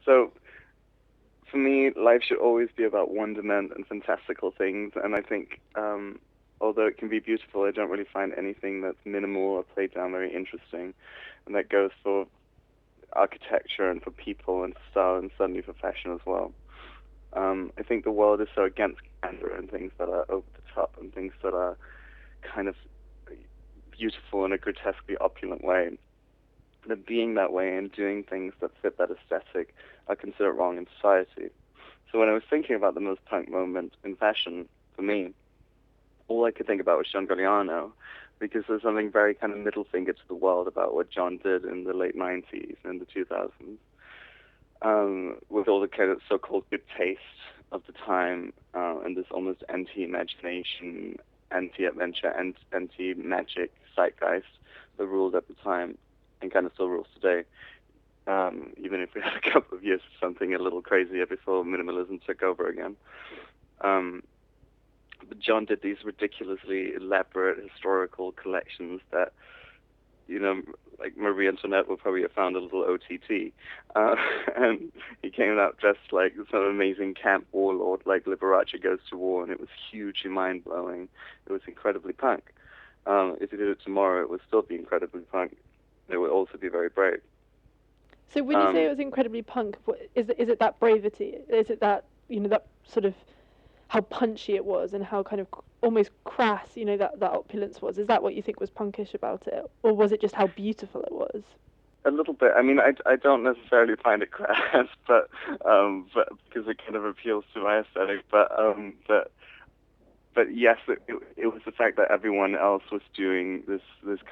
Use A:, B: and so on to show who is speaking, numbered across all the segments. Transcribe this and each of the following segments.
A: So for me, life should always be about wonderment and fantastical things, and I think although it can be beautiful, I don't really find anything that's minimal or played down very interesting, and that goes for architecture and for people and for style and certainly for fashion as well. I think the world is so against candor and things that are over the top and things that are kind of beautiful in a grotesquely opulent way. That being that way and doing things that fit that aesthetic are considered wrong in society. So when I was thinking about the most punk moment in fashion, for me, all I could think about was John Galliano, because there's something very kind of middle finger to the world about what John did in the late 90s and the 2000s, with all the kind of so-called good taste of the time, and this almost anti-imagination, anti-adventure, and anti-magic zeitgeist that ruled at the time and kind of still rules today, even if we had a couple of years of something a little crazier before minimalism took over again. But John did these ridiculously elaborate historical collections that, like Marie Antoinette would probably have found a little OTT. And he came out dressed like some amazing camp warlord, like Liberace Goes to War, and it was hugely mind-blowing. It was incredibly punk. If he did it tomorrow, it would still be incredibly punk. It would also be very brave.
B: So when you say it was incredibly punk, is it that bravery? Is it that, that sort of how punchy it was and how kind of almost crass, that opulence was? Is that what you think was punkish about it? Or was it just how beautiful it was?
A: A little bit. I mean, I don't necessarily find it crass, but because it kind of appeals to my aesthetic. But yes, it was the fact that everyone else was doing this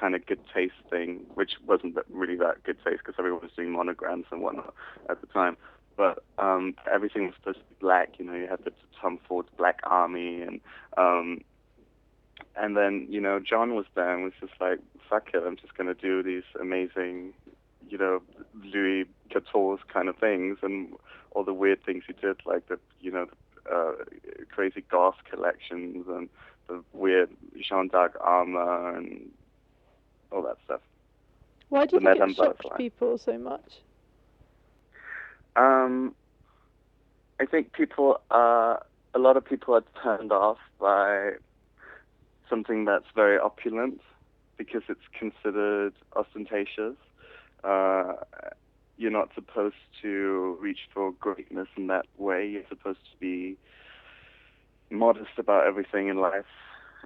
A: kind of good taste thing, which wasn't really that good taste because everyone was doing monograms and whatnot at the time. But everything was supposed to be black. You had the Tom Ford's Black Army, and then John was there and was just like, fuck it, I'm just gonna do these amazing, Louis XIV kind of things and all the weird things he did, like the crazy goth collections and the weird Jeanne d'Arc armor and all that stuff.
B: Why do you think it shocked people so much?
A: I think a lot of people are turned off by something that's very opulent because it's considered ostentatious. You're not supposed to reach for greatness in that way. You're supposed to be modest about everything in life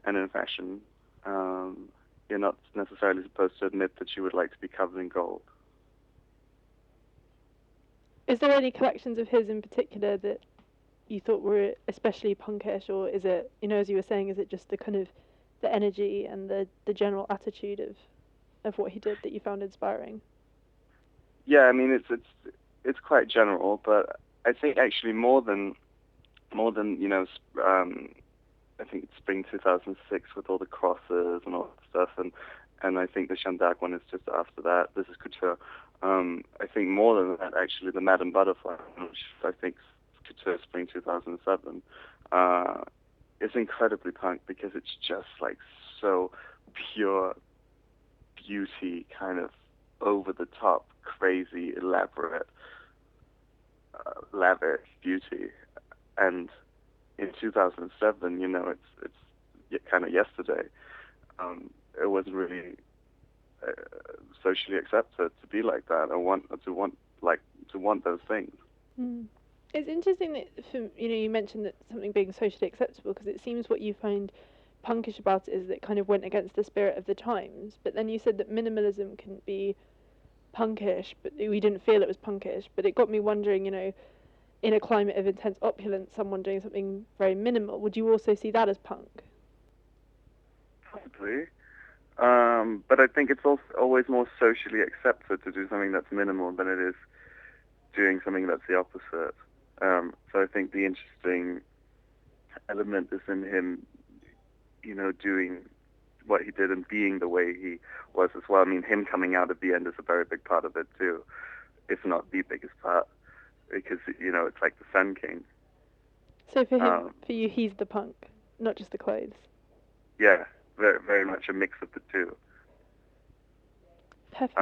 A: and in fashion. You're not necessarily supposed to admit that you would like to be covered in gold.
B: Is there any collections of his in particular that you thought were especially punkish, or is it, as you were saying, is it just the kind of the energy and the general attitude of what he did that you found inspiring?
A: Yeah, I mean it's quite general, but I think actually more than I think it's spring 2006 with all the crosses and all that stuff, and I think the Jeanne d'Arc one is just after that. This is couture. I think more than that, actually, the Madame Butterfly, which I think is couture spring 2007, is incredibly punk because it's just like so pure beauty, kind of over the top, crazy, elaborate, lavish beauty. And in 2007, it's kind of yesterday. It wasn't really socially accepted to be like that or to want those things.
B: It's interesting that you mentioned that something being socially acceptable, because it seems what you find punkish about it is that it kind of went against the spirit of the times. But then you said that minimalism can be punkish, but we didn't feel it was punkish. But it got me wondering, in a climate of intense opulence, someone doing something very minimal, would you also see that as punk?
A: Probably. But I think it's also always more socially accepted to do something that's minimal than it is doing something that's the opposite. So I think the interesting element is in him, doing what he did and being the way he was as well. I mean, him coming out at the end is a very big part of it too, if not the biggest part, because, it's like the Sun King.
B: So for him, for you, he's the punk, not just the clothes.
A: Yeah, very, very much a mix of the two.
B: Perfect.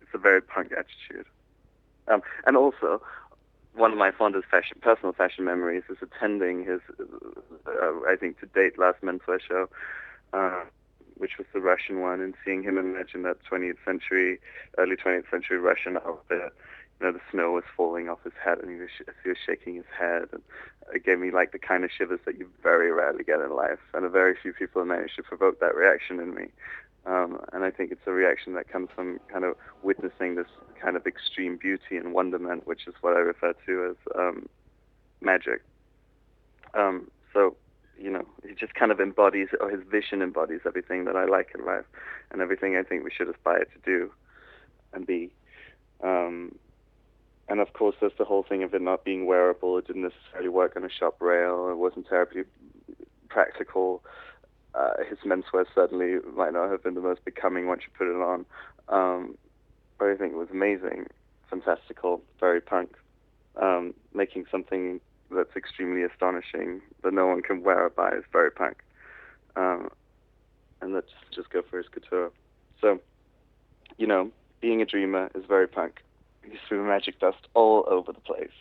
A: It's a very punk attitude. And also, one of my fondest personal fashion memories is attending his, I think, to date, last menswear show, uh, which was the Russian one, and seeing him imagine that 20th century, early 20th century Russian outfit. The snow was falling off his head, and he was shaking his head, and it gave me like the kind of shivers that you very rarely get in life, and a very few people manage to provoke that reaction in me. And I think it's a reaction that comes from kind of witnessing this kind of extreme beauty and wonderment, which is what I refer to as magic. So, he just kind of embodies, or his vision embodies everything that I like in life, and everything I think we should aspire to do and be. And of course, there's the whole thing of it not being wearable. It didn't necessarily work on a shop rail. It wasn't terribly practical. His menswear certainly might not have been the most becoming once you put it on. But I think it was amazing, fantastical, very punk. Making something that's extremely astonishing that no one can wear or buy is very punk. And let's just go for his couture. So, being a dreamer is very punk. You threw magic dust all over the place.